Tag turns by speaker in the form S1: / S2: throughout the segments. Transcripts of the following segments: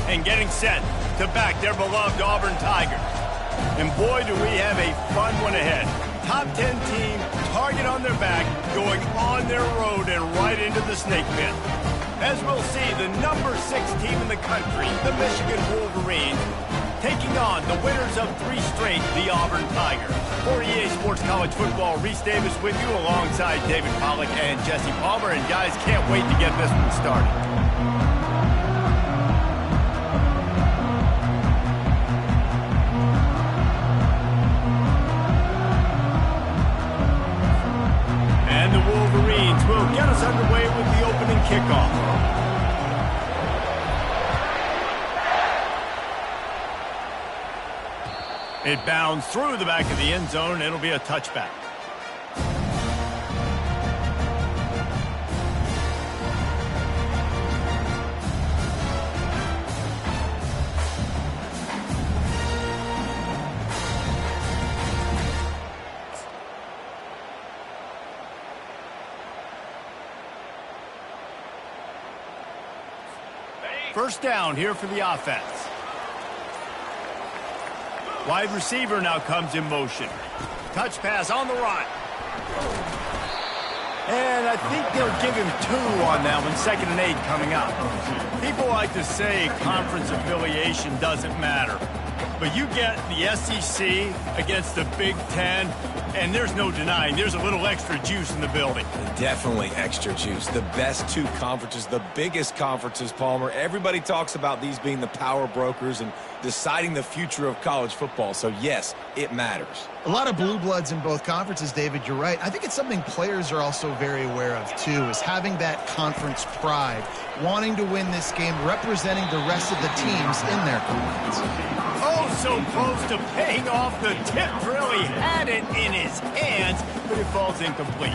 S1: and getting set to back their beloved Auburn Tigers. And boy, do we have a fun one ahead. Top 10 team, target on their back, going on their road and right into the snake pit. As we'll see, the number 6 team in the country, the Michigan Wolverines, taking on the winners of 3 straight, the Auburn Tigers. For EA Sports College Football, Reese Davis with you alongside David Pollack and Jesse Palmer. And guys, can't wait to get this one started. And the Wolverines will get us underway with the opening kickoff. It bounds through the back of the end zone. It'll be a touchback. First down here for the offense. Wide receiver now comes in motion. Touch pass on the run. And I think they'll give him 2 on that one. 2nd and 8 coming up. People like to say conference affiliation doesn't matter. But you get the SEC against the Big Ten, and there's no denying there's a little extra juice in the building.
S2: Definitely extra juice. The best 2 conferences, the biggest conferences, Palmer. Everybody talks about these being the power brokers and deciding the future of college football. So, yes, it matters.
S3: A lot of blue bloods in both conferences, David. You're right. I think it's something players are also very aware of, too, is having that conference pride, wanting to win this game, representing the rest of the teams in their conference.
S1: Oh, so close to paying off. The tip really had it in his hands, but it falls incomplete.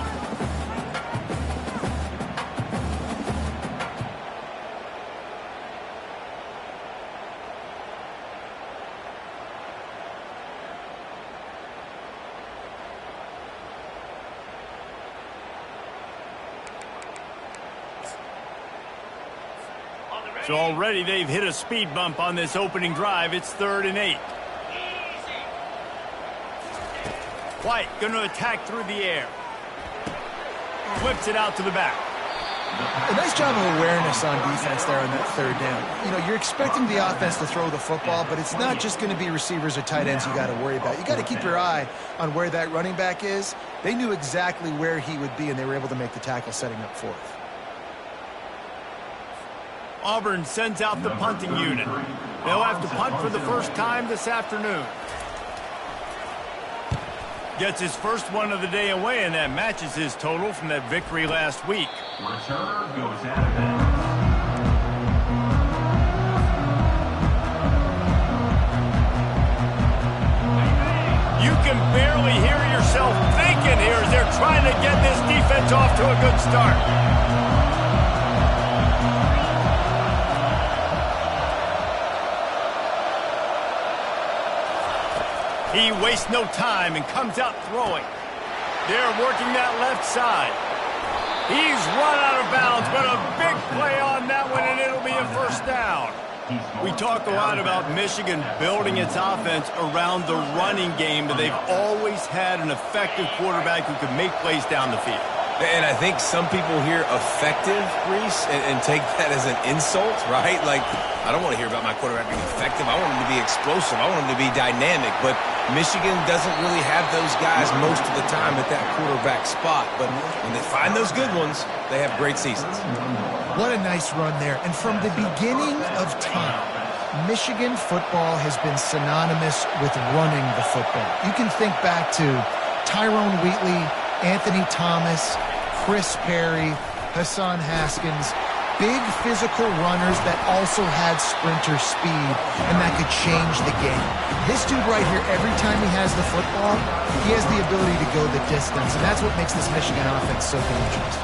S1: So already they've hit a speed bump on this opening drive. It's 3rd and 8. White going to attack through the air. Whips it out to the back.
S3: A nice job of awareness on defense there on that 3rd down. You know, you're expecting the offense to throw the football, but it's not just going to be receivers or tight ends you got to worry about. You got to keep your eye on where that running back is. They knew exactly where he would be, and they were able to make the tackle setting up 4th.
S1: Auburn sends out the punting unit. They'll have to punt for the first time this afternoon. Gets his first one of the day away, and that matches his total from that victory last week.
S4: Returner goes out of bounds.
S1: You can barely hear yourself thinking here as they're trying to get this defense off to a good start. He wastes no time and comes out throwing. They're working that left side. He's run out of bounds, but a big play on that one, and it'll be a first down. We talk a lot about Michigan building its offense around the running game, but they've always had an effective quarterback who can make plays down the field.
S2: And I think some people hear effective, Reese, and take that as an insult, right? Like, I don't want to hear about my quarterback being effective. I want him to be explosive. I want him to be dynamic. But Michigan doesn't really have those guys most of the time at that quarterback spot. But when they find those good ones, they have great seasons.
S3: What a nice run there. And from the beginning of time, Michigan football has been synonymous with running the football. You can think back to Tyrone Wheatley, Anthony Thomas, Chris Perry, Hassan Haskins, big physical runners that also had sprinter speed, and that could change the game. This dude right here, every time he has the football, he has the ability to go the distance, and that's what makes this Michigan offense so dangerous.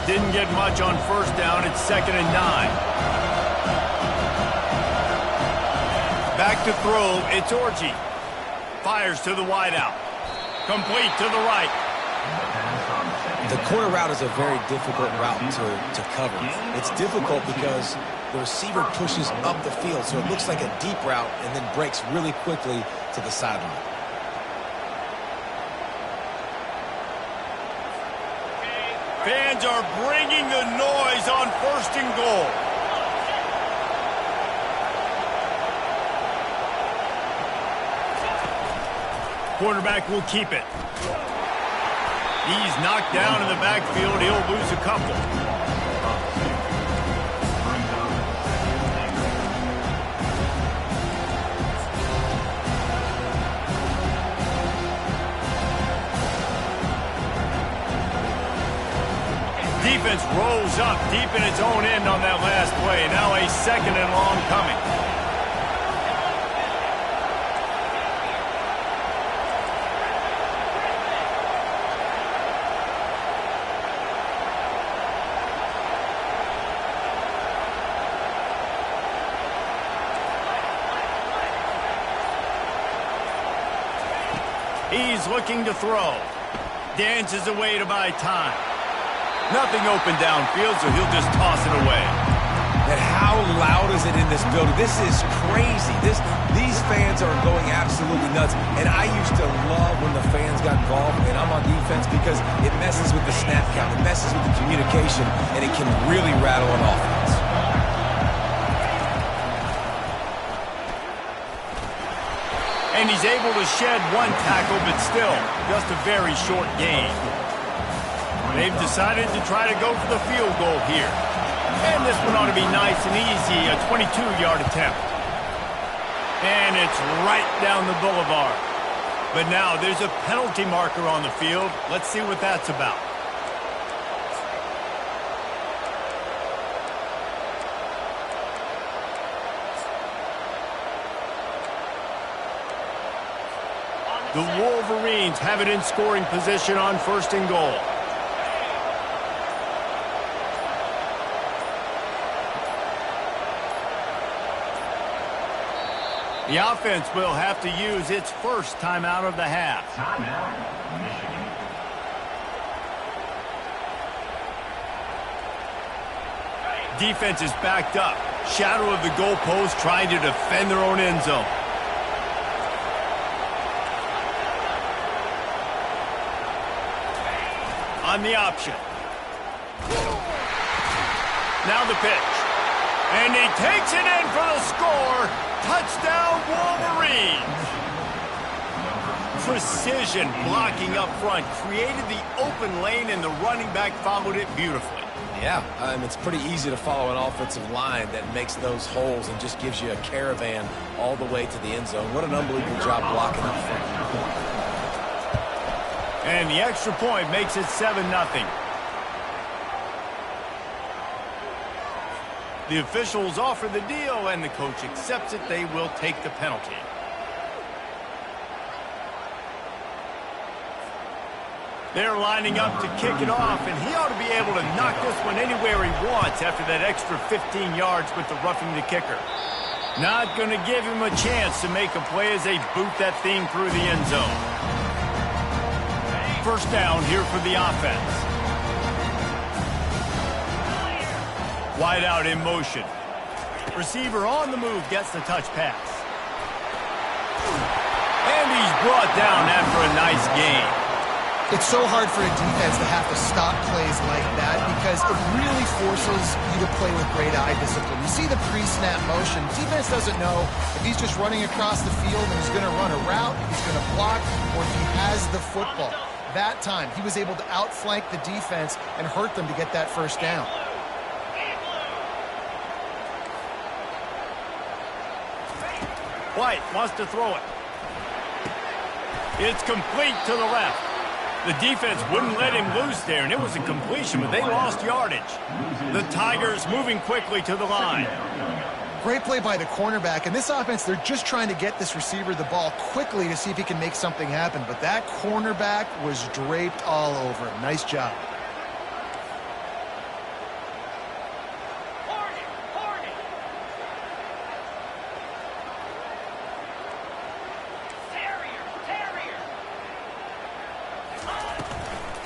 S1: Didn't get much on first down. It's 2nd and 9. Back to throw, it's Orji. Fires to the wideout. Complete to the right.
S2: The corner route is a very difficult route to cover. It's difficult because the receiver pushes up the field, so it looks like a deep route and then breaks really quickly to the sideline.
S1: Fans are bringing the noise on 1st and goal. Quarterback will keep it. He's knocked down in the backfield. He'll lose a couple. Defense rolls up deep in its own end on that last play. Now a 2nd and long coming. He's looking to throw. Dances away to buy time. Nothing open downfield, so he'll just toss it away.
S2: And how loud is it in this building? This is crazy. These fans are going absolutely nuts. And I used to love when the fans got involved, and I'm on defense, because it messes with the snap count. It messes with the communication, and it can really rattle an offense.
S1: And he's able to shed one tackle, but still, just a very short gain. They've decided to try to go for the field goal here. And this one ought to be nice and easy, a 22-yard attempt. And it's right down the boulevard. But now there's a penalty marker on the field. Let's see what that's about. The Wolverines have it in scoring position on 1st and goal. The offense will have to use its first timeout of the half.
S4: Timeout, Michigan.
S1: Defense is backed up. Shadow of the goalpost, trying to defend their own end zone. On the option. Now the pitch. And he takes it in for the score. Touchdown, Wolverines. Precision blocking up front. Created the open lane, and the running back followed it beautifully.
S2: Yeah, it's pretty easy to follow an offensive line that makes those holes and just gives you a caravan all the way to the end zone. What an unbelievable job blocking up front.
S1: And the extra point makes it 7-0. The officials offer the deal, and the coach accepts it. They will take the penalty. They're lining up to kick it off, and he ought to be able to knock this one anywhere he wants after that extra 15 yards with the roughing the kicker. Not going to give him a chance to make a play as they boot that thing through the end zone. First down here for the offense. Wide out in motion. Receiver on the move gets the touch pass. And he's brought down after a nice gain.
S3: It's so hard for a defense to have to stop plays like that because it really forces you to play with great eye discipline. You see the pre-snap motion. Defense doesn't know if he's just running across the field and he's going to run a route, if he's going to block, or if he has the football. That time, he was able to outflank the defense and hurt them to get that first down.
S1: White wants to throw it. It's complete to the left. The defense wouldn't let him loose there, and it was a completion, but they lost yardage. The Tigers moving quickly to the line.
S3: Great play by the cornerback. In this offense, they're just trying to get this receiver the ball quickly to see if he can make something happen. But that cornerback was draped all over him. Nice job.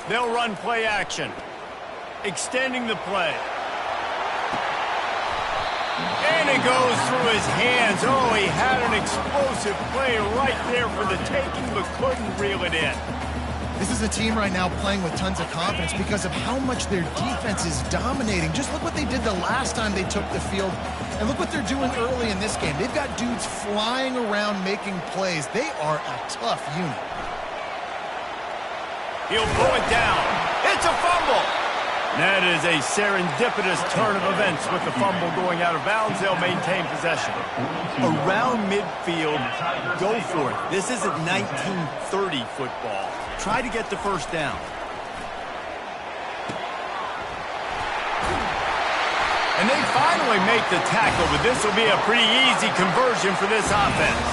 S1: They'll run play action. Extending the play. And it goes through his hands. Oh, he had an explosive play right there for the taking, but couldn't reel it in.
S3: This is a team right now playing with tons of confidence because of how much their defense is dominating. Just look what they did the last time they took the field, and look what they're doing early in this game. They've got dudes flying around making plays. They are a tough unit.
S1: He'll pull it down. It's a fumble. That is a serendipitous turn of events with the fumble going out of bounds. They'll maintain possession. Around midfield, go for it. This isn't 1930 football. Try to get the first down. And they finally make the tackle, but this will be a pretty easy conversion for this offense.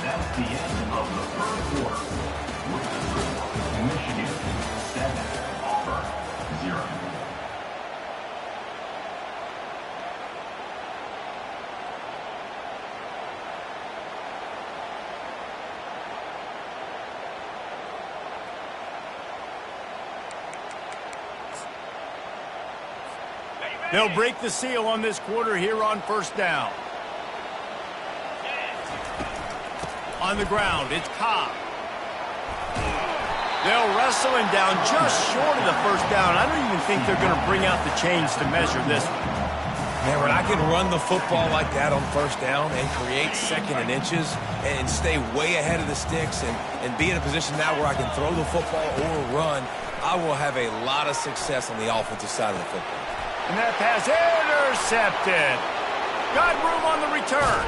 S4: That's the end of the first quarter. With the score, Michigan 7, Auburn 0.
S1: They'll break the seal on this quarter here on first down. On the ground, it's Cobb. They'll wrestle him down just short of the first down. I don't even think they're going to bring out the chains to measure this one.
S2: Man, when I can run the football like that on first down and create second and inches and stay way ahead of the sticks and be in a position now where I can throw the football or run, I will have a lot of success on the offensive side of the football.
S1: And that pass intercepted. Got room on the return.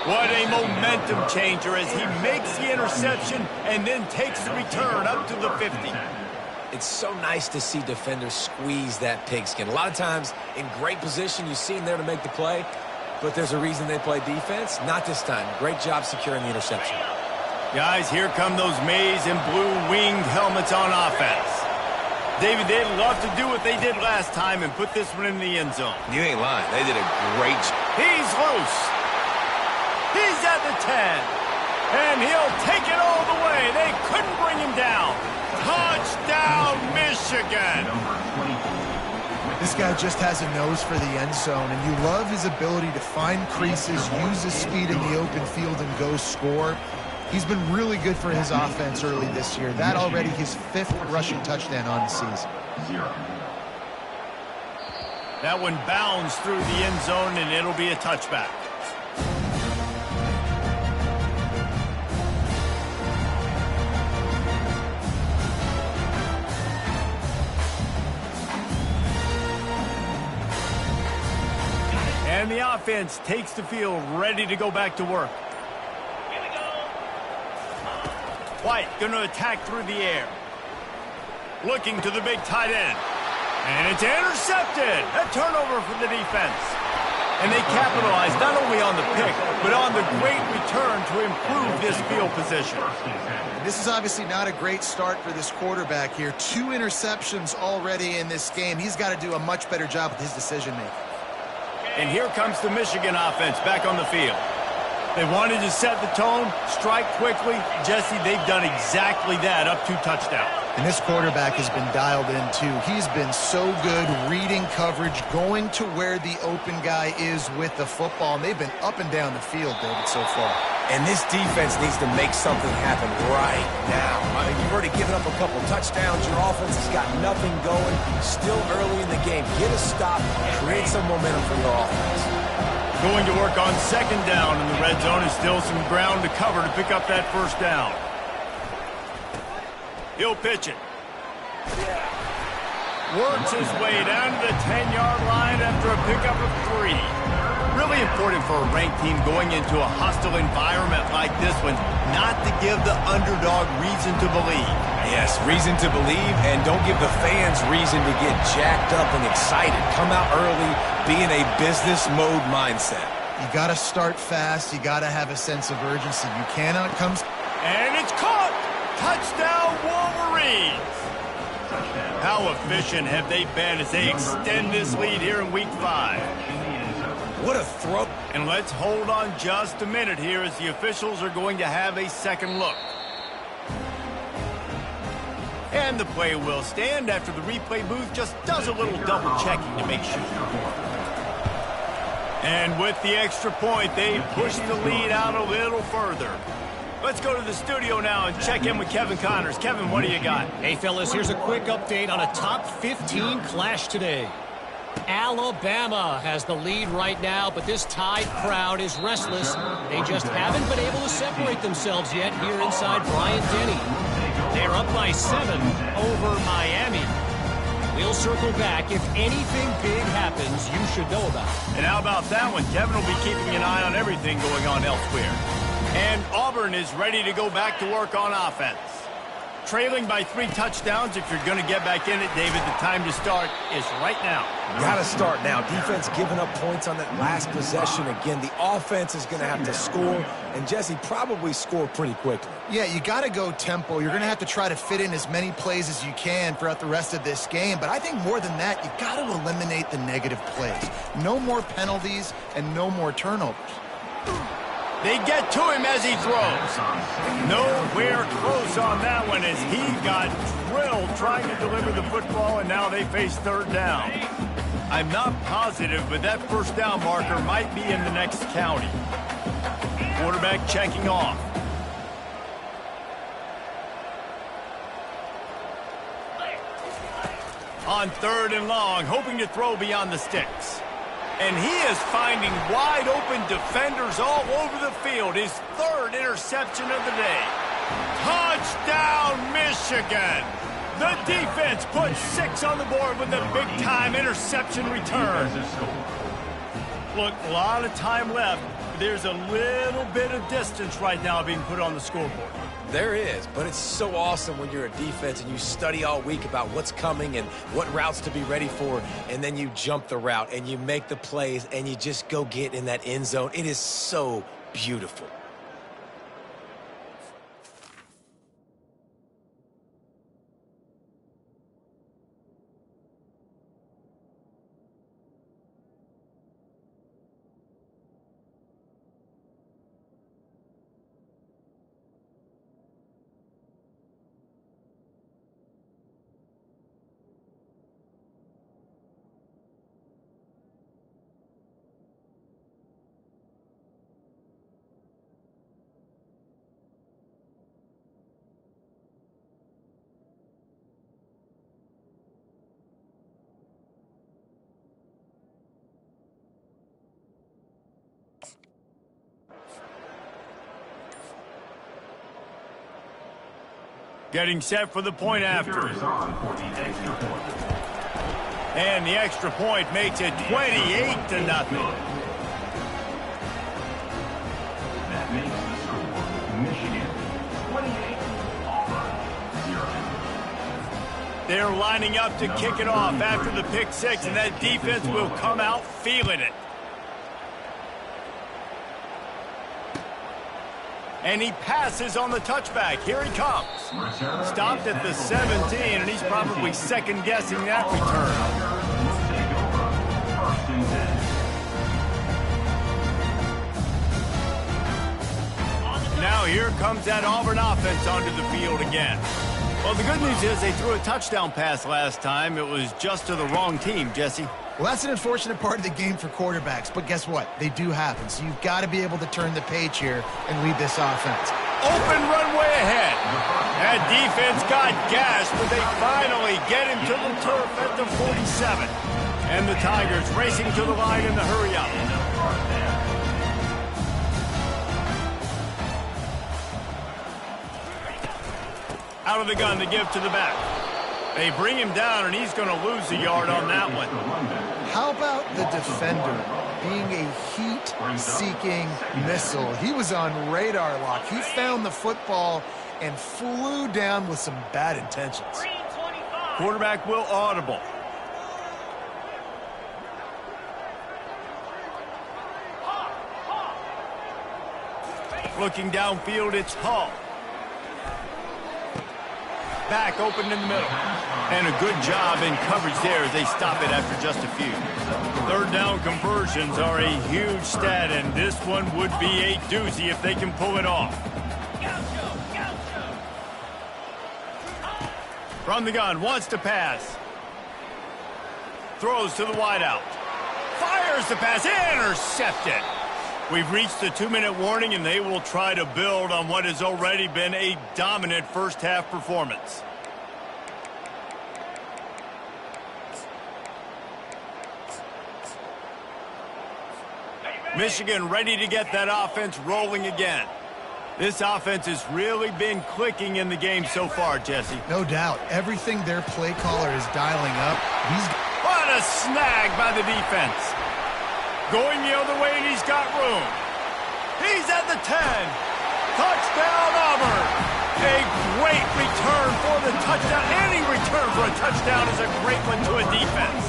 S1: What a momentum changer as he makes the interception and then takes the return up to the 50.
S2: It's so nice to see defenders squeeze that pigskin. A lot of times in great position, you see them there to make the play, but there's a reason they play defense. Not this time. Great job securing the interception.
S1: Guys, here come those maize and blue winged helmets on offense. David, they'd love to do what they did last time and put this one in the end zone.
S2: You ain't lying. They did a great job.
S1: He's loose. He's at the 10. And he'll take it all the way. They couldn't bring him down. Touchdown, Michigan.
S3: This guy just has a nose for the end zone, and you love his ability to find creases, use his speed in the open field, and go score. He's been really good for his offense early this year. That already his 5th rushing touchdown on the season.
S1: That one bounds through the end zone, and it'll be a touchback. And the offense takes the field, ready to go back to work. White going to attack through the air. Looking to the big tight end. And it's intercepted. A turnover for the defense. And they capitalize not only on the pick, but on the great return to improve this field position.
S3: This is obviously not a great start for this quarterback here. 2 interceptions already in this game. He's got to do a much better job with his decision-making.
S1: And here comes the Michigan offense back on the field. They wanted to set the tone, strike quickly. Jesse, they've done exactly that, up 2 touchdowns.
S3: And this quarterback has been dialed in, too. He's been so good reading coverage, going to where the open guy is with the football. And they've been up and down the field, David, so far.
S2: And this defense needs to make something happen right now. I mean, you've already given up a couple touchdowns. Your offense has got nothing going. Still early in the game. Get a stop. Create some momentum for your offense.
S1: Going to work on second down in the red zone. Is still some ground to cover to pick up that first down. He'll pitch it. Works his way down to the 10-yard line after a pickup of 3. Really important for a ranked team going into a hostile environment like this one, not to give the underdog reason to believe.
S2: Yes, reason to believe, and don't give the fans reason to get jacked up and excited. Come out early, be in a business mode mindset.
S3: You got to start fast. You got to have a sense of urgency. You cannot come...
S1: And it's caught! Touchdown, Wolverines! How efficient have they been as they extend this lead here in Week 5?
S2: What a throw.
S1: And let's hold on just a minute here as the officials are going to have a second look. And the play will stand after the replay booth just does a little double checking to make sure. And with the extra point, they push the lead out a little further. Let's go to the studio now and check in with Kevin Connors. Kevin, what do you got?
S5: Hey, fellas, here's a quick update on a top 15 clash today. Alabama has the lead right now, but this Tide crowd is restless. They just haven't been able to separate themselves yet here inside Bryant-Denny. They're up by 7 over Miami. We'll circle back. If anything big happens, you should know about it.
S1: And how about that one? Kevin will be keeping an eye on everything going on elsewhere. And Auburn is ready to go back to work on offense. Trailing by 3 touchdowns. If you're going to get back in it, David, the time to start is right now.
S2: Gotta start now. Defense giving up points on that last possession. Again, the offense is going to have to score, and Jesse probably score pretty quickly.
S3: Yeah, you got to go tempo. You're going to have to try to fit in as many plays as you can throughout the rest of this game. But I think more than that, you got to eliminate the negative plays. No more penalties and no more turnovers.
S1: They get to him as he throws. Nowhere close on that one as he got drilled trying to deliver the football, and now they face third down. I'm not positive, but that first down marker might be in the next county. Quarterback checking off. On 3rd and long, hoping to throw beyond the sticks. And he is finding wide-open defenders all over the field. His 3rd interception of the day. Touchdown, Michigan! The defense puts 6 on the board with a big-time interception return. Look, a lot of time left. There's a little bit of distance right now being put on the scoreboard.
S2: There is, but it's so awesome when you're a defense and you study all week about what's coming and what routes to be ready for, and then you jump the route and you make the plays and you just go get in that end zone. It is so beautiful.
S1: Getting set for the point after. And the extra point makes it 28-0.
S4: That makes the score Michigan 28, Auburn 0.
S1: They're lining up to kick it off after the pick 6, and that defense will come out feeling it. And he passes on the touchback. Here he comes. Stopped at the 17, and he's probably second-guessing that return. Now here comes that Auburn offense onto the field again. Well, the good news is they threw a touchdown pass last time. It was just to the wrong team, Jesse.
S3: Well, that's an unfortunate part of the game for quarterbacks, but guess what? They do happen, so you've got to be able to turn the page here and lead this offense.
S1: Open runway ahead. That defense got gashed, but they finally get him to the turf at the 47. And the Tigers racing to the line in the hurry-up. Out of the gun to give to the back. They bring him down, and he's going to lose a yard on that one.
S3: How about the defender being a heat-seeking missile? He was on radar lock. He found the football and flew down with some bad intentions.
S1: Quarterback will audible. Looking downfield, it's Hall. back open in the middle. And a good job in coverage there as they stop it after just a few. Third down conversions are a huge stat, and this one would be a doozy if they can pull it off. From the gun, wants to pass. Throws to the wideout. Fires the pass, intercepted. We've reached the 2-minute warning, and they will try to build on what has already been a dominant first-half performance. Michigan ready to get that offense rolling again. This offense has really been clicking in the game so far, Jesse.
S3: No doubt. Everything their play caller is dialing up.
S1: What a snag by the defense. Going the other way, and he's got room. He's at the 10. Touchdown, Auburn. A great return for the touchdown. Any return for a touchdown is a great one to a defense.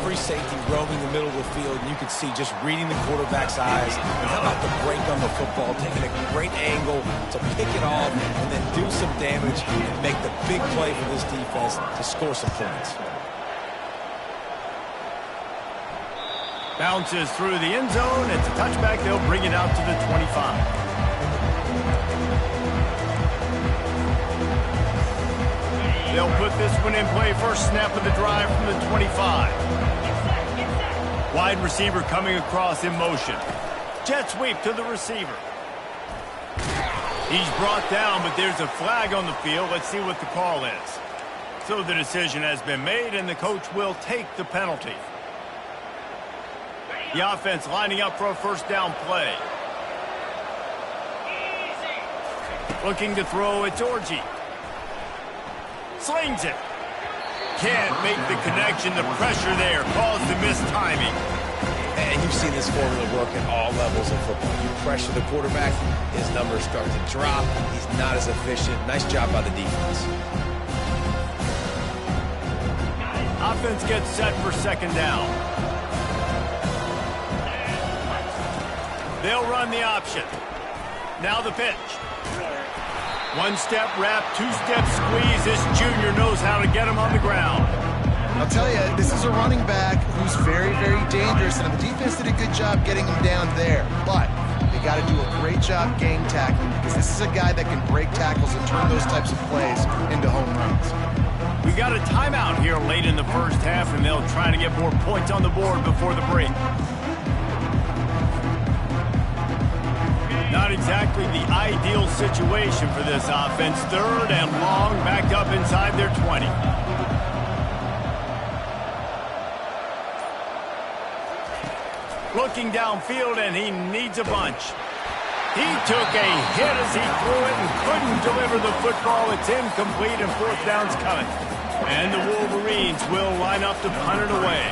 S2: Free safety roaming the middle of the field, and you can see just reading the quarterback's eyes. And how about the break on the football, taking a great angle to pick it off and then do some damage and make the big play for this defense to score some points.
S1: Bounces through the end zone. It's a touchback. They'll bring it out to the 25. They'll put this one in play. First snap of the drive from the 25. Wide receiver coming across in motion. Jet sweep to the receiver. He's brought down, but there's a flag on the field. Let's see what the call is. So the decision has been made, and the coach will take the penalty. The offense lining up for a first down play. Looking to throw, it's Orji. Slings it. Can't make the connection. The pressure there caused the missed timing.
S2: And you've seen this formula work at all levels of football. You pressure the quarterback, his numbers start to drop. He's not as efficient. Nice job by the defense.
S1: Offense gets set for second down. They'll run the option. Now the pitch. One-step wrap, two-step squeeze. This junior knows how to get him on the ground.
S3: I'll tell you, this is a running back who's very, very dangerous, and the defense did a good job getting him down there. But they got to do a great job gang tackling, because this is a guy that can break tackles and turn those types of plays into home runs.
S1: We got a timeout here late in the first half, and they'll try to get more points on the board before the break. Not exactly the ideal situation for this offense. Third and long, backed up inside their 20. Looking downfield, and he needs a bunch. He took a hit as he threw it and couldn't deliver the football. It's incomplete, and fourth down's coming. And the Wolverines will line up to punt it away.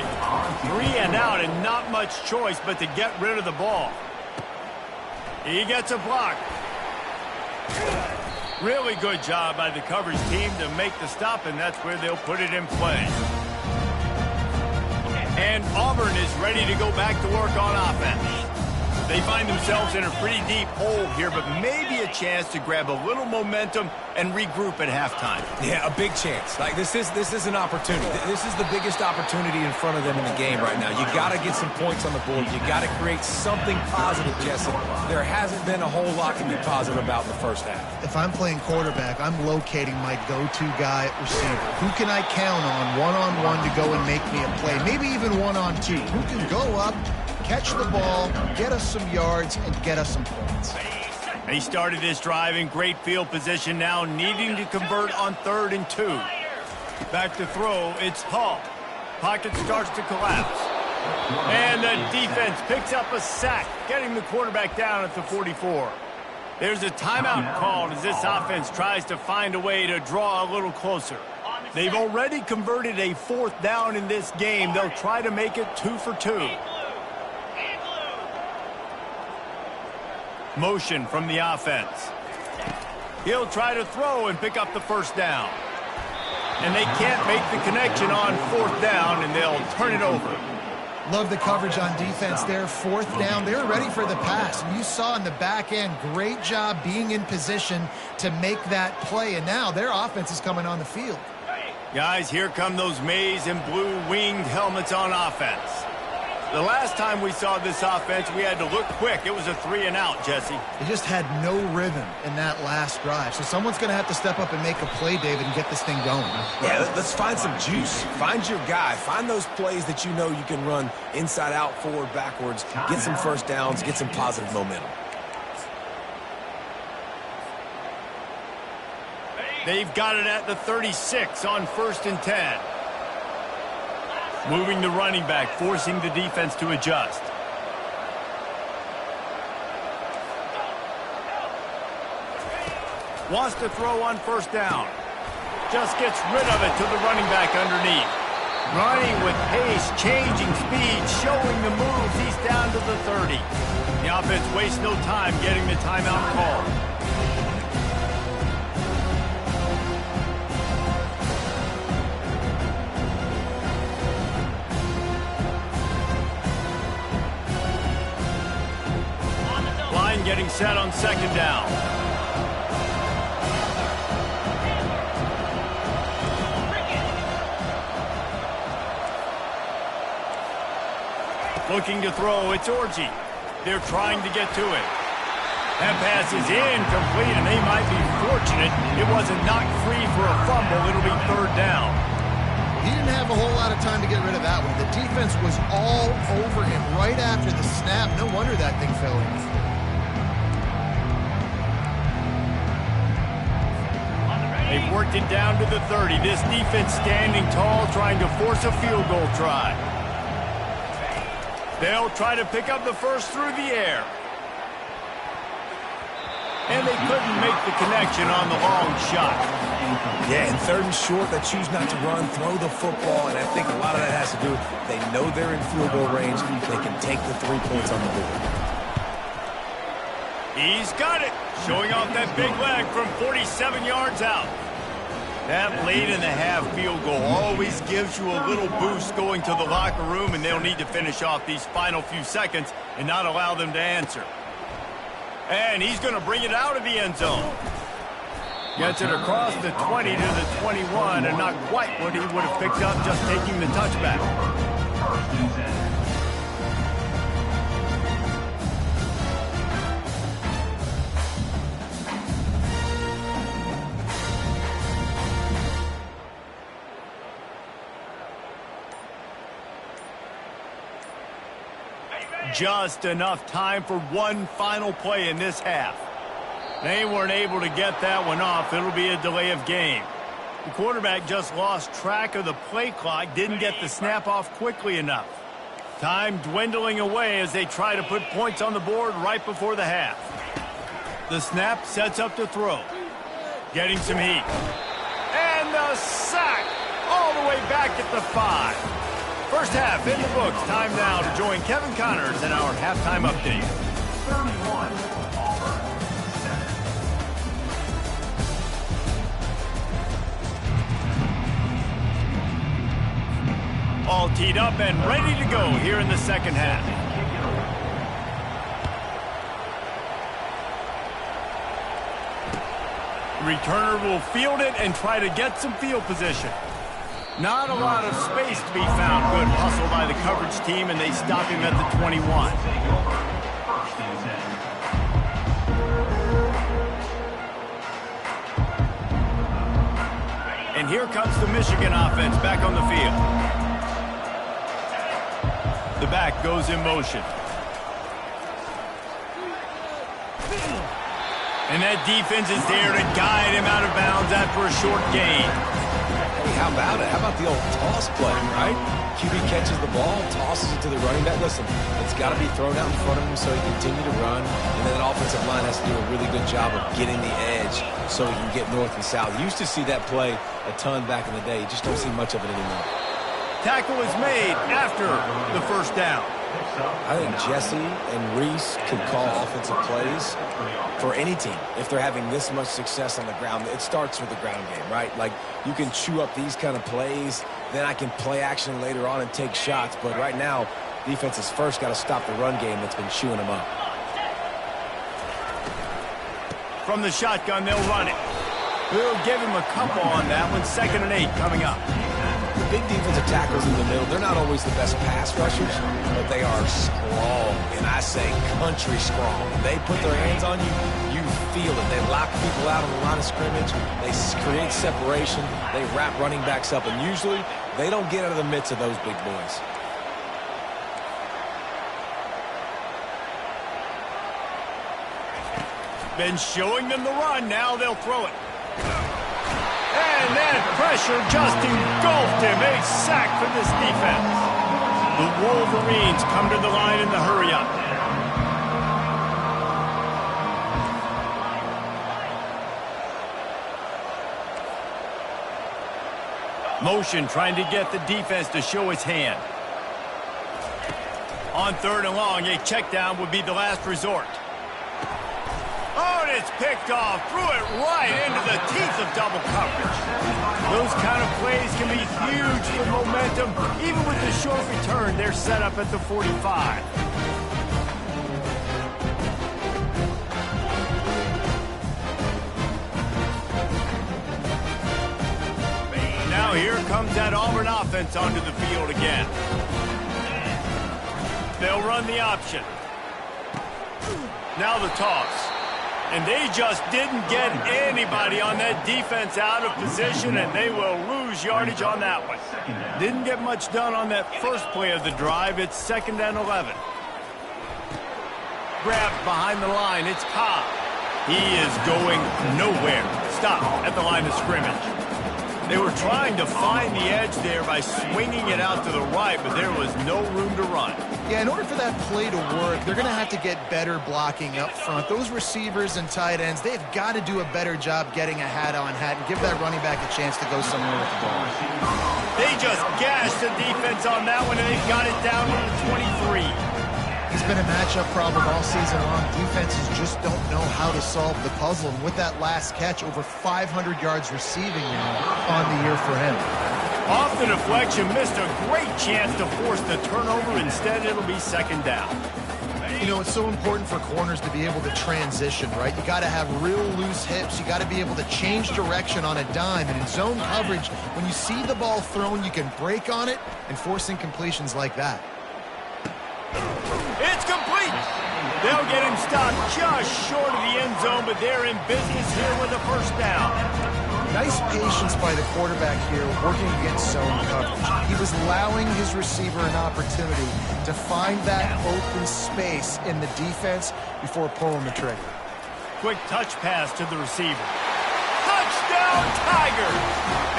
S1: 3 and out, and not much choice but to get rid of the ball. He gets a block. Really good job by the coverage team to make the stop, and that's where they'll put it in play. And Auburn is ready to go back to work on offense. They find themselves in a pretty deep hole here, but maybe a chance to grab a little momentum and regroup at halftime.
S2: Yeah, a big chance. Like this is an opportunity. This is the biggest opportunity in front of them in the game right now. You got to get some points on the board. You got to create something positive, Jesse. There hasn't been a whole lot to be positive about in the first half.
S3: If I'm playing quarterback, I'm locating my go-to guy at receiver. Who can I count on one-on-one to go and make me a play? Maybe even one-on-two. Who can go up, catch the ball, get us some yards, and get us some points.
S1: They started this drive in great field position, now needing to convert on 3rd and 2. Back to throw, it's Hall. Pocket starts to collapse. And the defense picks up a sack, getting the quarterback down at the 44. There's a timeout called as this offense tries to find a way to draw a little closer. They've already converted a 4th down in this game. They'll try to make it 2 for 2. Motion from the offense. He'll try to throw and pick up the first down. And they can't make the connection on 4th down, and they'll turn it over.
S3: Love the coverage on defense there. Fourth down. They were ready for the pass. And you saw in the back end, great job being in position to make that play. And now their offense is coming on the field.
S1: Guys, here come those maize and blue winged helmets on offense. The last time we saw this offense, we had to look quick. It was a 3-and-out, Jesse.
S3: They just had no rhythm in that last drive. So someone's going to have to step up and make a play, David, and get this thing going.
S2: Yeah, let's find some juice. Find your guy. Find those plays that you know you can run inside out, forward, backwards. Get some first downs. Get some positive momentum.
S1: They've got it at the 36 on 1st and 10. Moving the running back, forcing the defense to adjust. Wants to throw on 1st down. Just gets rid of it to the running back underneath. Running with pace, changing speed, showing the moves. He's down to the 30. The offense wastes no time getting the timeout called. Getting set on 2nd down. Looking to throw, it's Orji. They're trying to get to it. That pass is incomplete, and they might be fortunate it wasn't knocked free for a fumble. It'll be 3rd down.
S3: He didn't have a whole lot of time to get rid of that one. The defense was all over him right after the snap. No wonder that thing fell in.
S1: They've worked it down to the 30. This defense standing tall, trying to force a field goal try. They'll try to pick up the first through the air. And they couldn't make the connection on the long shot.
S2: Yeah, and 3rd and short, they choose not to run, throw the football, and I think a lot of that has to do with they know they're in field goal range. They can take the 3 points on the board.
S1: He's got it. Showing off that big leg from 47 yards out. That late-in-the-half field goal always gives you a little boost going to the locker room, and they'll need to finish off these final few seconds and not allow them to answer. And he's going to bring it out of the end zone. Gets it across the 20 to the 21, and not quite what he would have picked up just taking the touchback.
S4: 1st and 10.
S1: Just enough time for one final play in this half. They weren't able to get that one off. It'll be a delay of game. The quarterback just lost track of the play clock, didn't get the snap off quickly enough. Time dwindling away as they try to put points on the board right before the half. The snap sets up to throw. Getting some heat. And the sack all the way back at the 5. First half in the books. Time now to join Kevin Connors in our halftime update.
S4: 31, Auburn, 7.
S1: All teed up and ready to go here in the second half. Returner will field it and try to get some field position. Not a lot of space to be found. Good hustle by the coverage team, and they stop him at the 21.
S4: 1st and 10.
S1: And here comes the Michigan offense back on the field. The back goes in motion. And that defense is there to guide him out of bounds after a short gain.
S2: Hey, how about it? How about the old toss play, right? QB catches the ball, tosses it to the running back. Listen, it's got to be thrown out in front of him so he can continue to run. And then that offensive line has to do a really good job of getting the edge so he can get north and south. You used to see that play a ton back in the day. You just don't see much of it anymore.
S1: Tackle is made after the first down.
S2: I think Jesse and Reese can call offensive plays for any team if they're having this much success on the ground. It starts with the ground game, right? Like, you can chew up these kind of plays then I can play action later on and take shots. But right now, defense has first got to stop the run game that's been chewing them up.
S1: From the shotgun, they'll run it. We'll give him a couple on that one. 2nd and 8 coming up.
S2: The big defensive tackles in the middle, they're not always the best pass rushers, but they are strong, and I say country strong. When they put their hands on you, you feel it. They lock people out on the line of scrimmage. They create separation. They wrap running backs up, and usually they don't get out of the midst of those big boys.
S1: Been showing them the run. Now they'll throw it. And that pressure just engulfed him. A sack for this defense. The Wolverines come to the line in the hurry-up. Motion trying to get the defense to show its hand. On 3rd and long, a check down would be the last resort. Oh, and it's picked off. Threw it right into the teeth of double coverage. Those kind of plays can be huge for momentum. Even with the short return, they're set up at the 45. Now here comes that Auburn offense onto the field again. They'll run the option. Now the toss. And they just didn't get anybody on that defense out of position, and they will lose yardage on that one. Didn't get much done on that first play of the drive. It's 2nd and 11. Grabbed behind the line. It's Cobb. He is going nowhere. Stop at the line of scrimmage. They were trying to find the edge there by swinging it out to the right, but there was no room to run.
S3: Yeah, in order for that play to work, they're going to have to get better blocking up front. Those receivers and tight ends, they've got to do a better job getting a hat-on-hat and give that running back a chance to go somewhere with the ball.
S1: They just gashed the defense on that one, and they've got it down to the 23.
S3: It's been a matchup problem all season long. Defenses just don't know how to solve the puzzle. And with that last catch, over 500 yards receiving now on the year for him.
S1: Off the deflection, missed a great chance to force the turnover. Instead, it'll be 2nd down.
S3: You know, it's so important for corners to be able to transition, right? You got to have real loose hips. You got to be able to change direction on a dime. And in zone coverage, when you see the ball thrown, you can break on it and force incompletions like that.
S1: It's complete. They'll get him stopped just short of the end zone, but they're in business here with a 1st down.
S3: Nice patience by the quarterback here working against zone coverage. He was allowing his receiver an opportunity to find that open space in the defense before pulling the trigger.
S1: Quick touch pass to the receiver. Touchdown, Tigers!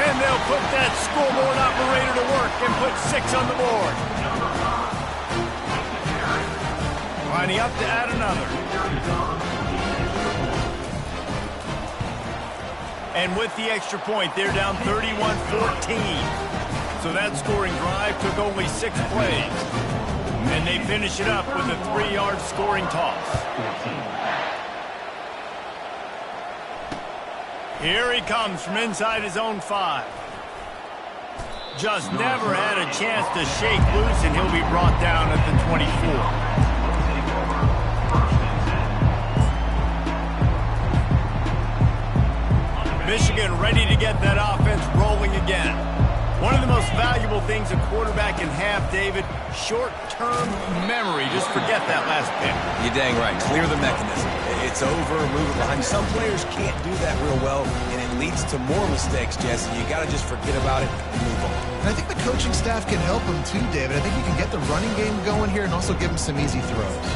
S1: And they'll put that scoreboard operator to work and put 6 on the board. Lining up to add another. And with the extra point, they're down 31-14. So that scoring drive took only 6 plays. And they finish it up with a 3-yard scoring toss. Here he comes from inside his own 5. Just never had a chance to shake loose, and he'll be brought down at the 24. Michigan ready to get that offense rolling again. One of the most valuable things a quarterback can have, David, short-term memory. Just forget that last pick.
S2: You're dang right. Clear the mechanism. It's over, move it behind. Some players can't do that real well, and it leads to more mistakes, Jesse. You got to just forget about it and move on.
S3: And I think the coaching staff can help him too, David. I think you can get the running game going here and also give him some easy throws.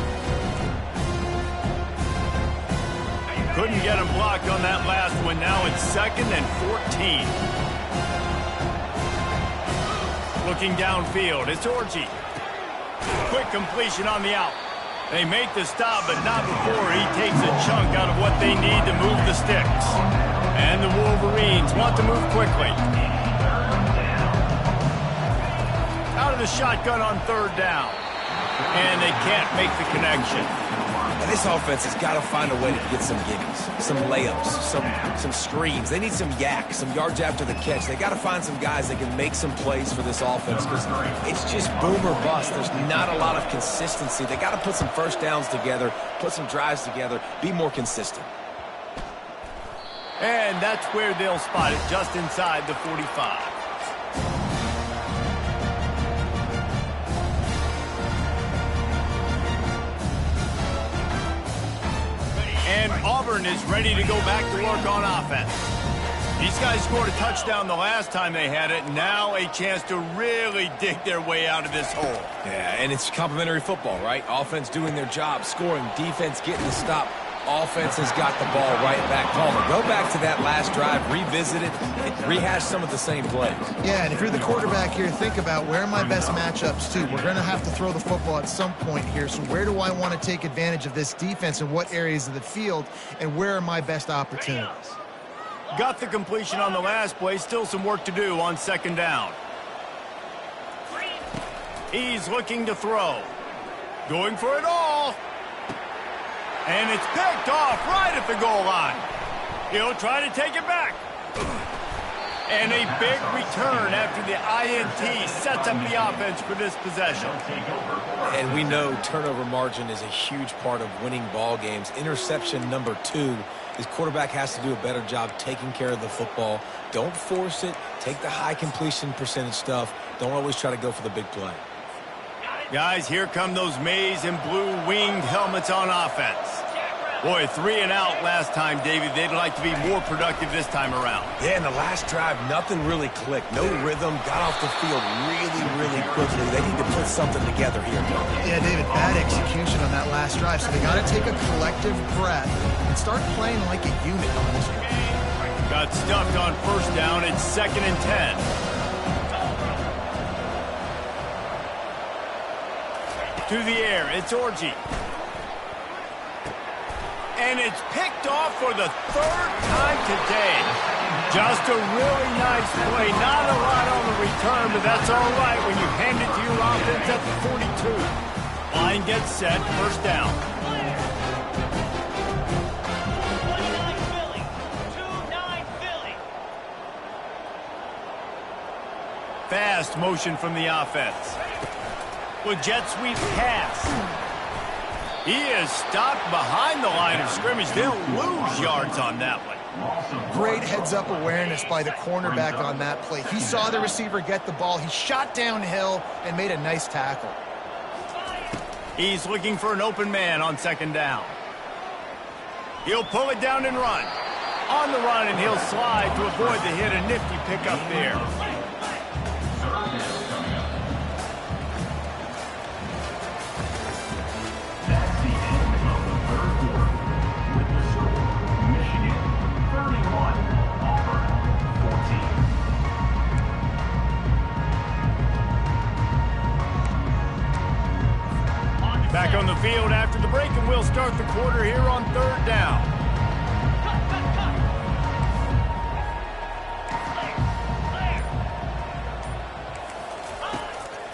S1: Couldn't get him blocked on that last one. Now it's 2nd and 14. Looking downfield, it's Orji. Quick completion on the out. They make the stop, but not before he takes a chunk out of what they need to move the sticks. And the Wolverines want to move quickly. Out of the shotgun on 3rd down. And they can't make the connection.
S2: And this offense has got to find a way to get some gimmies, some layups, some screens. They need some yak, some yards after the catch. They got to find some guys that can make some plays for this offense because it's just boom or bust. There's not a lot of consistency. They got to put some first downs together, put some drives together, be more consistent.
S1: And that's where they'll spot it, just inside the 45. And Auburn is ready to go back to work on offense. These guys scored a touchdown the last time they had it. Now a chance to really dig their way out of this hole.
S2: Yeah, and it's complimentary football, right? Offense doing their job, scoring, defense getting the stop. Offense has got the ball right back. Palmer, go back to that last drive, revisit it, and rehash some of the same plays.
S3: Yeah, and if you're the quarterback here, think about where are my best matchups too. We're going to have to throw the football at some point here, so where do I want to take advantage of this defense and what areas of the field, and where are my best opportunities?
S1: Got the completion on the last play, still some work to do on second down. He's looking to throw. Going for it all. And it's picked off right at the goal line. He'll try to take it back. And a big return after the INT sets up the offense for this possession.
S2: And we know turnover margin is a huge part of winning ball games. Interception number 2. His quarterback has to do a better job taking care of the football. Don't force it. Take the high completion percentage stuff. Don't always try to go for the big play.
S1: Guys, here come those maize and blue winged helmets on offense. Boy, 3 and out last time, David. They'd like to be more productive this time around.
S2: Yeah, in the last drive, nothing really clicked. No rhythm. Got off the field really quickly. They need to put something together here.
S3: Yeah, David, bad execution on that last drive. So they got to take a collective breath and start playing like a unit on this one.
S1: Got stuffed on first down. It's 2nd and 10. To the air, it's Orji. And it's picked off for the 3rd time today. Just a really nice play. Not a lot on the return, but that's all right when you hand it to your offense at the 42. Line gets set, first down.
S6: 29 Philly. 2-9 Philly.
S1: Fast motion from the offense. With jet sweep pass. He is stopped behind the line of scrimmage. They'll lose yards on that one.
S3: Great heads-up awareness by the cornerback on that play. He saw the receiver get the ball. He shot downhill and made a nice tackle.
S1: He's looking for an open man on second down. He'll pull it down and run. On the run, and he'll slide to avoid the hit. A nifty pickup there. Back on the field after the break, and we'll start the quarter here on 3rd down.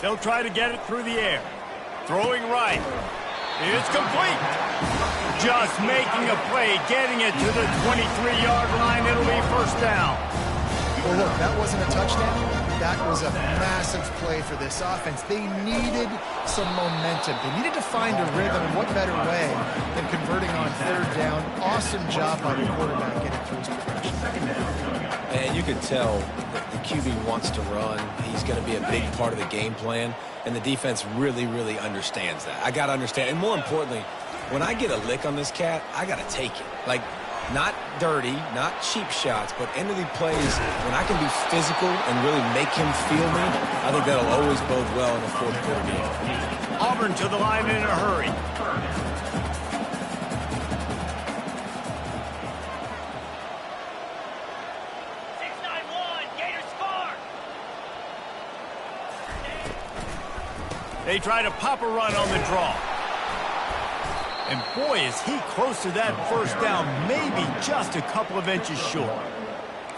S1: They'll try to get it through the air. Throwing right. It's complete. Just making a play, getting it to the 23-yard line. It'll be first down.
S3: Well, look, that wasn't a touchdown. That was a massive play for this offense. They needed some momentum. They needed to find a rhythm, and what better way than converting on 3rd down. Awesome job by the quarterback getting through his progression.
S2: And you can tell that the QB wants to run. He's going to be a big part of the game plan, and the defense really understands that. I got to understand, and more importantly, when I get a lick on this cat, I got to take it. Like, not dirty, not cheap shots, but end of the plays, when I can be physical and really make him feel me, I think that'll always bode well in the 4th quarter game.
S1: Auburn to the line in a hurry. They try to pop a run on the draw. And boy, is he close to that first down, maybe just a couple of inches short.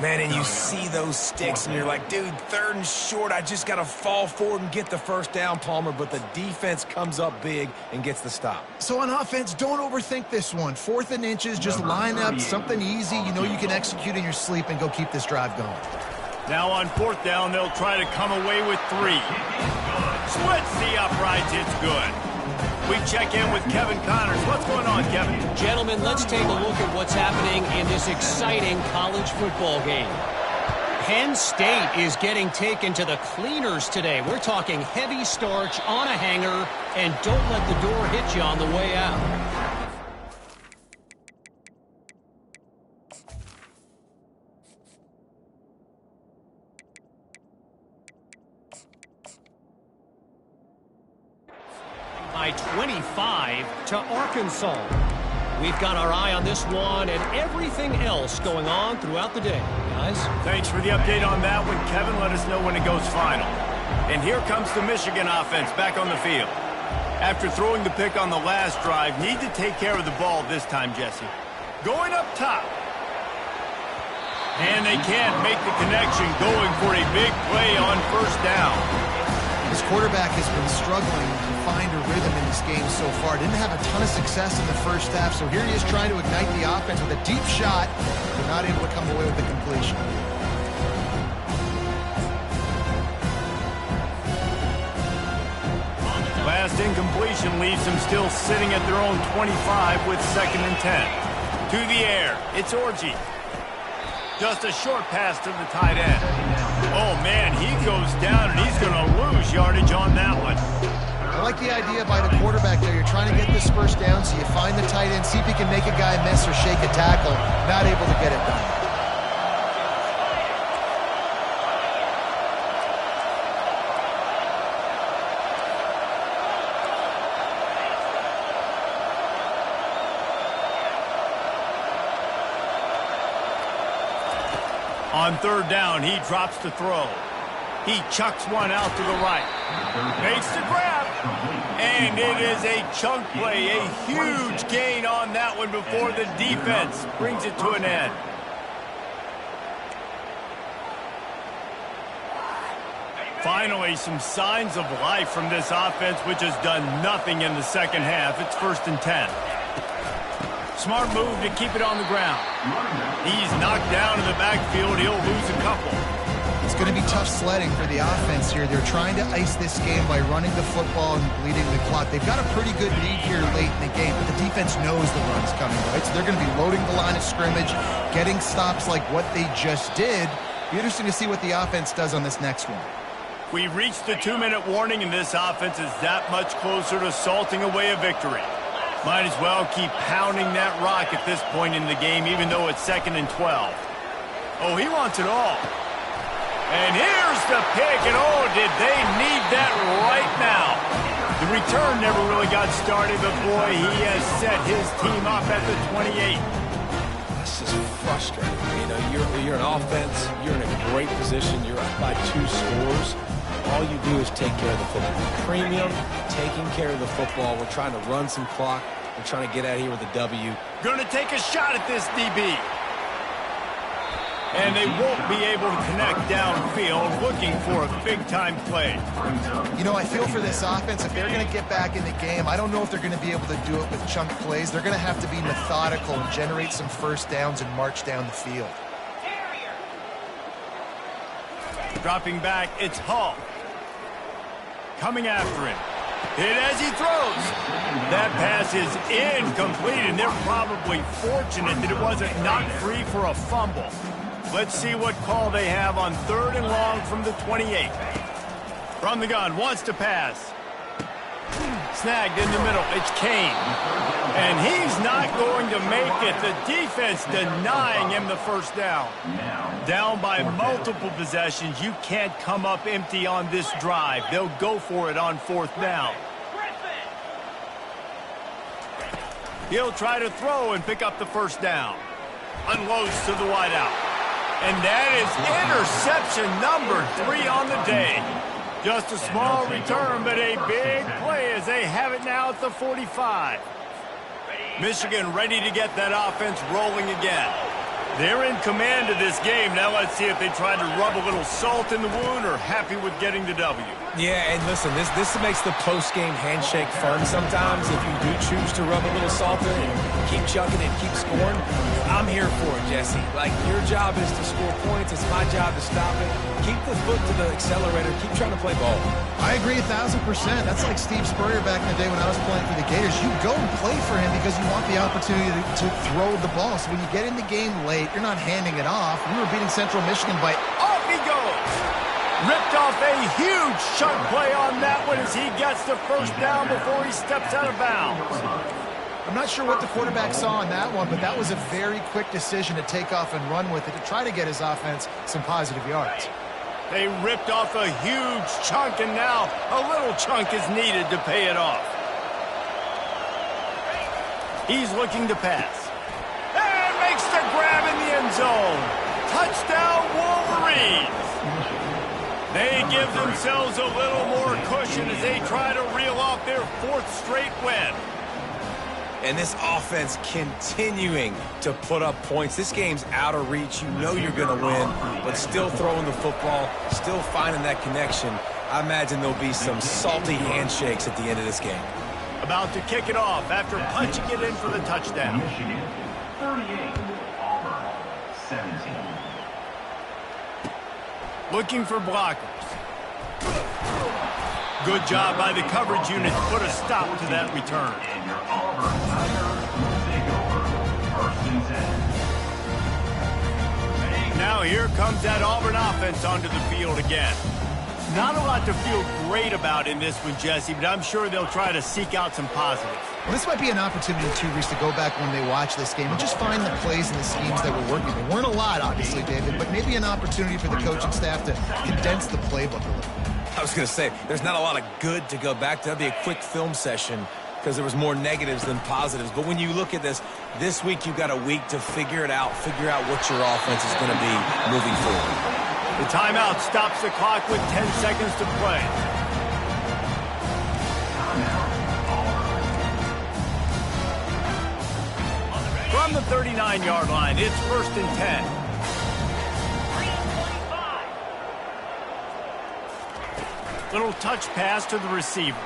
S2: Man, and you see those sticks, and you're like, dude, 3rd and short, I just got to fall forward and get the first down, Palmer, but the defense comes up big and gets the stop.
S3: So on offense, don't overthink this one. 4th and inches, just line up something easy. You know you can execute in your sleep and go keep this drive going.
S1: Now on 4th down, they'll try to come away with 3. Splits the uprights, it's good. We check in with Kevin Connors. What's going on, Kevin?
S5: Gentlemen, let's take a look at what's happening in this exciting college football game. Penn State is getting taken to the cleaners today. We're talking heavy starch on a hanger, and don't let the door hit you on the way out. By 25 to Arkansas. We've got our eye on this one and everything else going on throughout the day, guys.
S1: Thanks for the update on that one, Kevin. Let us know when it goes final. And here comes the Michigan offense back on the field. After throwing the pick on the last drive, need to take care of the ball this time, Jesse. Going up top. And they can't make the connection, going for a big play on 1st down.
S3: This quarterback has been struggling to find a rhythm in this game so far. Didn't have a ton of success in the first half, so here he is trying to ignite the offense with a deep shot, but not able to come away with the completion.
S1: Last incompletion leaves them still sitting at their own 25 with 2nd and 10. To the air, it's Orji. Just a short pass to the tight end. Oh, man, he goes down, and he's going to lose yardage on that one.
S3: I like the idea by the quarterback there. You're trying to get this first down, so you find the tight end, see if he can make a guy miss or shake a tackle. Not able to get it done.
S1: On 3rd down, he drops the throw. He chucks one out to the right. Makes the grab. And it is a chunk play, a huge gain on that one before the defense brings it to an end. Finally, some signs of life from this offense, which has done nothing in the 2nd half. It's 1st and 10. Smart move to keep it on the ground. He's knocked down in the backfield. He'll lose a couple.
S3: It's going to be tough sledding for the offense here. They're trying to ice this game by running the football and bleeding the clock. They've got a pretty good lead here late in the game, but the defense knows the run's coming, right? So they're going to be loading the line of scrimmage, getting stops like what they just did. Be interesting to see what the offense does on this next one.
S1: We reached the 2-minute warning, and this offense is that much closer to salting away a victory. Might as well keep pounding that rock at this point in the game, even though it's 2nd and 12. Oh, he wants it all. And here's the pick, and oh, did they need that right now. The return never really got started, but boy, he has set his team up at the 28.
S2: This is frustrating. You know, you're an offense, you're in a great position, you're up by 2 scores. All you do is take care of the football. Premium, taking care of the football. We're trying to run some clock. We're trying to get out of here with a W.
S1: Going to take a shot at this DB. And they won't be able to connect downfield, looking for a big-time play.
S3: You know, I feel for this offense, if they're going to get back in the game, I don't know if they're going to be able to do it with chunk plays. They're going to have to be methodical and generate some first downs and march down the field.
S1: Dropping back, it's Hall. Coming after him. Hit as he throws. That pass is incomplete, and they're probably fortunate that it wasn't knocked free for a fumble. Let's see what call they have on 3rd and long from the 28. From the gun, wants to pass. Snagged in the middle, it's Kane. And he's not going to make it. The defense denying him the first down. Down by multiple possessions. You can't come up empty on this drive. They'll go for it on 4th down. He'll try to throw and pick up the first down. Unloads to the wideout. And that is interception number 3 on the day. Just a small return, but a big play as they have it now at the 45. Michigan ready to get that offense rolling again. They're in command of this game. Now let's see if they try to rub a little salt in the wound or happy with getting the W.
S2: Yeah, and listen, this makes the post-game handshake fun sometimes if you do choose to rub a little salt in and keep chucking and keep scoring. I'm here for it, Jesse. Like, your job is to score points. It's my job to stop it. Keep the foot to the accelerator. Keep trying to play ball.
S3: I agree 1,000%. That's like Steve Spurrier back in the day when I was playing for the Gators. You go and play for him because you want the opportunity to throw the ball. So when you get in the game late, you're not handing it off. We were beating Central Michigan by...
S1: Off he goes! Ripped off a huge chunk play on that one as he gets the first down before he steps out of bounds.
S3: I'm not sure what the quarterback saw on that one, but that was a very quick decision to take off and run with it to try to get his offense some positive yards.
S1: They ripped off a huge chunk, and now a little chunk is needed to pay it off. He's looking to pass. And makes the grab in the end zone. Touchdown, Wolverines! They give themselves a little more cushion as they try to reel off their 4th straight win.
S2: And this offense continuing to put up points. This game's out of reach. You know you're going to win, but still throwing the football, still finding that connection. I imagine there'll be some salty handshakes at the end of this game.
S1: About to kick it off after punching it in for the touchdown.
S4: Michigan 38, Auburn 17.
S1: Looking for blockers. Good job by the coverage unit to put a stop to that return.
S4: And your Auburn Tigers will take over 1st and 10.
S1: Now here comes that Auburn offense onto the field again. Not a lot to feel great about in this one, Jesse, but I'm sure they'll try to seek out some positives.
S3: Well, this might be an opportunity, too, Reese, to go back when they watch this game and just find the plays and the schemes that were working. There weren't a lot, obviously, David, but maybe an opportunity for the coaching staff to condense the playbook a little.
S2: I was going to say, there's not a lot of good to go back to. That'd be a quick film session because there was more negatives than positives. But when you look at this week you've got a week to figure it out, figure out what your offense is going to be moving forward.
S1: The timeout stops the clock with 10 seconds to play. From the 39-yard line, it's 1st and 10.
S6: 3:25.
S1: Little touch pass to the receiver.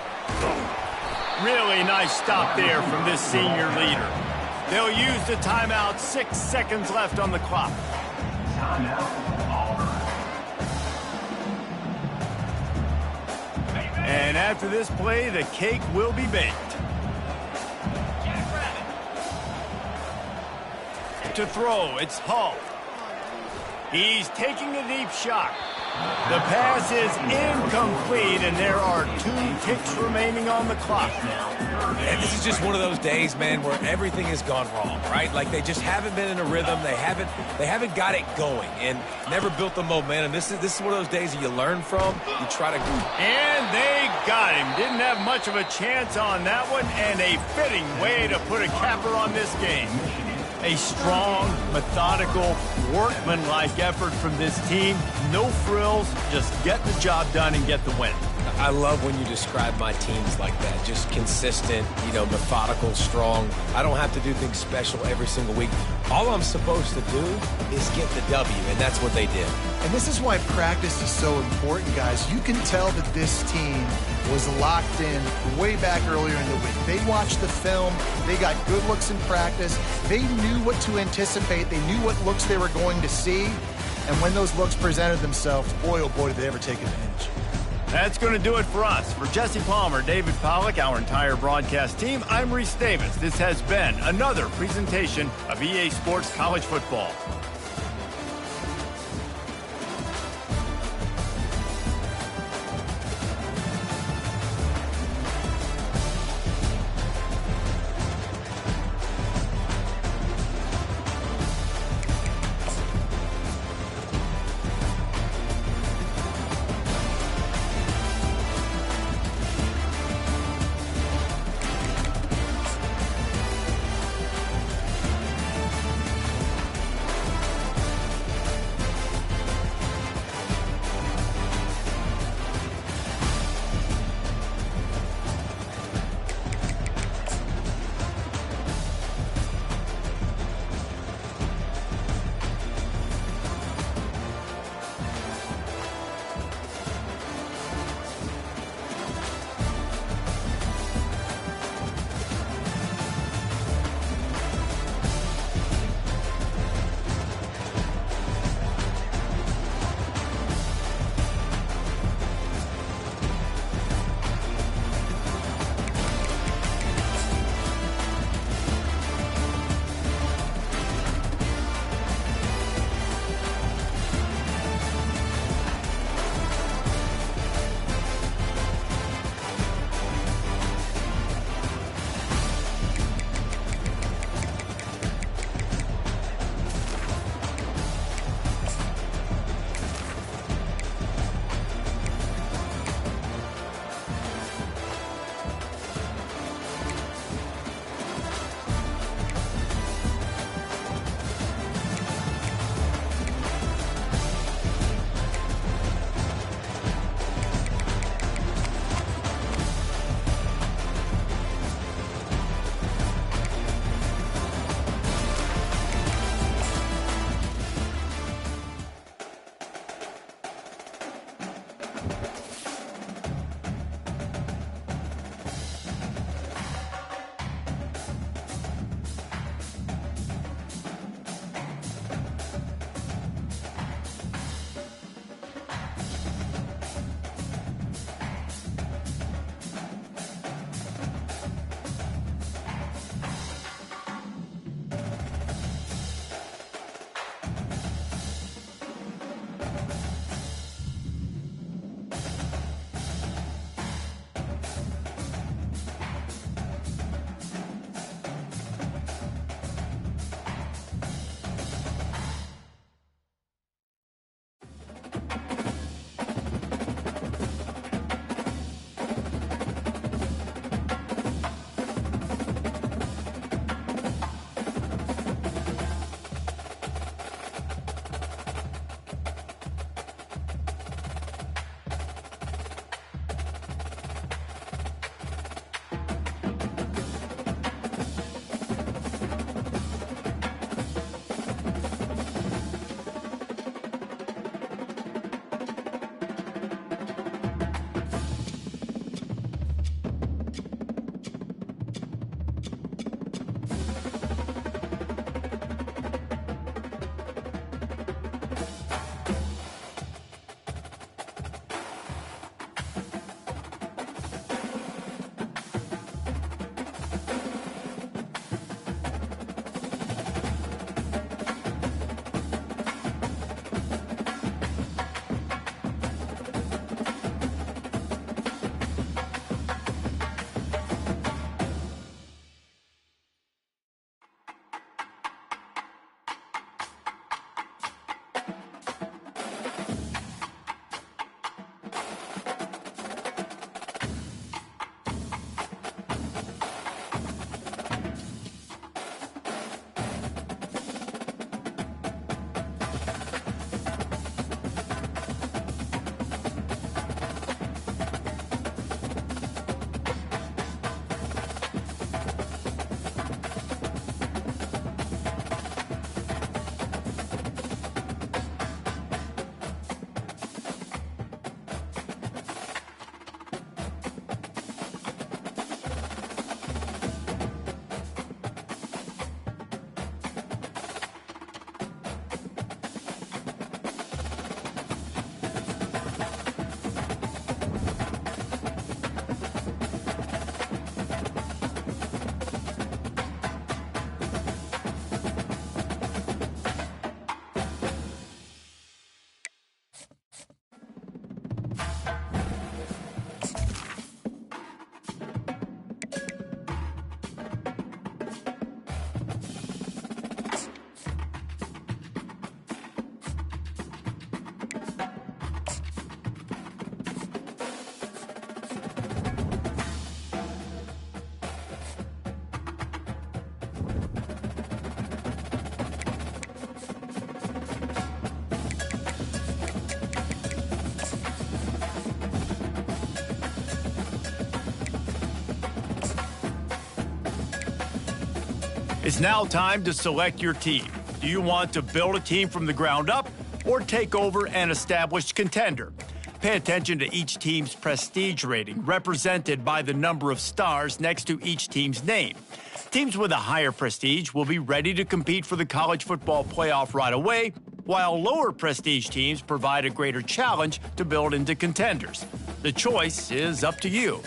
S1: Really nice stop there from this senior leader. They'll use the timeout. 6 seconds left on the clock.
S4: Timeout, Auburn.
S1: And after this play, the cake will be baked. To throw, it's Hall. He's taking a deep shot. The pass is incomplete, and there are 2 ticks remaining on the clock.
S2: And this is just one of those days, man, where everything has gone wrong, right? Like they just haven't been in a rhythm. They haven't got it going and never built the momentum. This is one of those days that you learn from. You try to...
S1: And they got him. Didn't have much of a chance on that one, and a fitting way to put a capper on this game. A strong, methodical, workmanlike effort from this team. No frills, just get the job done and get the win.
S2: I love when you describe my teams like that. Just consistent, methodical, strong. I don't have to do things special every single week. All I'm supposed to do is get the W, and that's what they did.
S3: And this is why practice is so important, guys. You can tell that this team was locked in way back earlier in the week. They watched the film. They got good looks in practice. They knew what to anticipate. They knew what looks they were going to see. And when those looks presented themselves, boy, oh boy, did they ever take advantage.
S1: That's going to do it for us. For Jesse Palmer, David Pollack, our entire broadcast team, I'm Reese Davis. This has been another presentation of EA Sports College Football. It's now time to select your team. Do you want to build a team from the ground up or take over an established contender? Pay attention to each team's prestige rating, represented by the number of stars next to each team's name. Teams with a higher prestige will be ready to compete for the college football playoff right away, while lower prestige teams provide a greater challenge to build into contenders. The choice is up to you.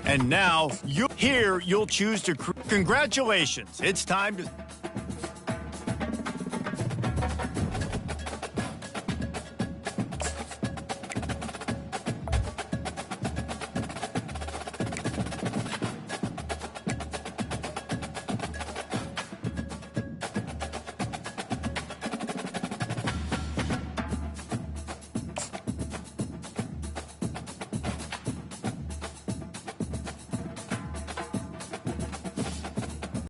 S1: And now, you'll choose to... Congratulations, it's time to...